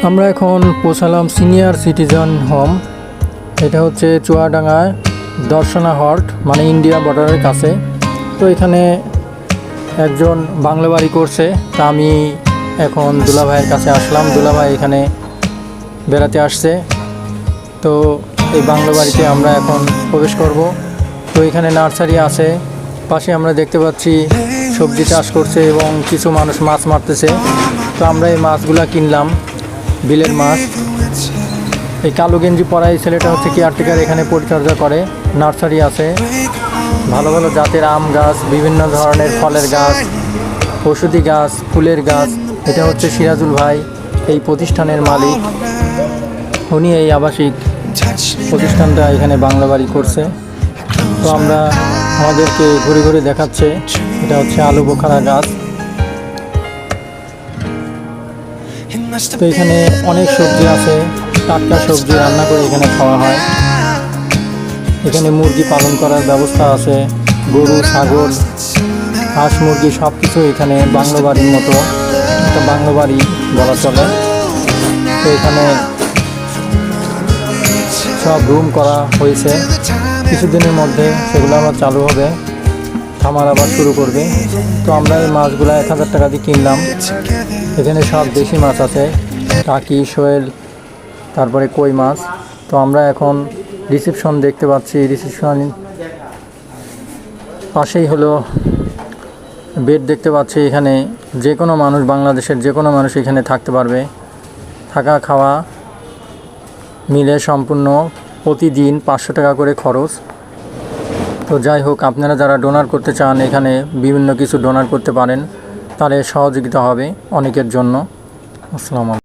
আমরা এখন পৌঁছালাম সিনিয়র সিটিজেন হোম। এটা হচ্ছে চুয়াডাঙ্গায় দর্শনা হল্ট, মানে ইন্ডিয়া বর্ডারের কাছে। তো এখানে একজন বাংলা বাড়ি করছে, তা আমি এখন দুলাভাইয়ের কাছে আসলাম। দুলাভাই এখানে বেড়াতে আসছে, তো এই বাংলা বাড়িতে আমরা এখন প্রবেশ করব। তো এখানে নার্সারি আছে, পাশে আমরা দেখতে পাচ্ছি সবজি চাষ করছে এবং কিছু মানুষ মাছ মারতেছে। তো আমরা এই মাছগুলা কিনলাম, বিলের মাছ। এই কালো গেঞ্জি পরা এই ছেলেটা হচ্ছে কেয়ারটেকার, এখানে পরিচর্যা করে। নার্সারি আছে, ভালো ভালো জাতের আম গাছ, বিভিন্ন ধরনের ফলের গাছ, ঔষধি গাছ, ফুলের গাছ। এটা হচ্ছে সিরাজুল ভাই, এই প্রতিষ্ঠানের মালিক। উনি এই আবাসিক প্রতিষ্ঠানটা এখানে বাংলা বাড়ি করছে। তো আমরা আমাদেরকে ঘুরে ঘুরে দেখাচ্ছে। এটা হচ্ছে আলু বোখারা গাছ। তো এখানে অনেক সবজি আছে, টাটকা সবজি রান্না করে এখানে খাওয়া হয়। এখানে মুরগি পালন করার ব্যবস্থা আছে, গরু, ছাগল, হাঁস, মুরগি সব কিছু এখানে বাংলো বাড়ির মতো একটা বাংলো বাড়ি বলা চলে। তো এখানে সব রুম করা হয়েছে, কিছুদিনের মধ্যে সেগুলো আবার চালু হবে, খামার আবার শুরু করবে। তো আমরা এই মাছগুলো 1000 টাকা দিয়ে কিনলাম। এখানে সব দেশি মাছ আছে, টাকি, শোয়েল, তারপরে কই মাছ। তো আমরা এখন রিসেপশন দেখতে পাচ্ছি, রিসেপশন পাশেই হলো বেড দেখতে পাচ্ছি। এখানে যে কোনো মানুষ, বাংলাদেশের যে কোনো মানুষ এখানে থাকতে পারবে। থাকা খাওয়া মিলে সম্পূর্ণ প্রতিদিন 500 টাকা করে খরচ। তো যাই হোক, আপনারা যারা ডোনার করতে চান এখানে বিভিন্ন কিছু ডোনার করতে পারেন, তাহলে সহযোগিতা হবে অনেকের জন্য। আসসালামু আলাইকুম।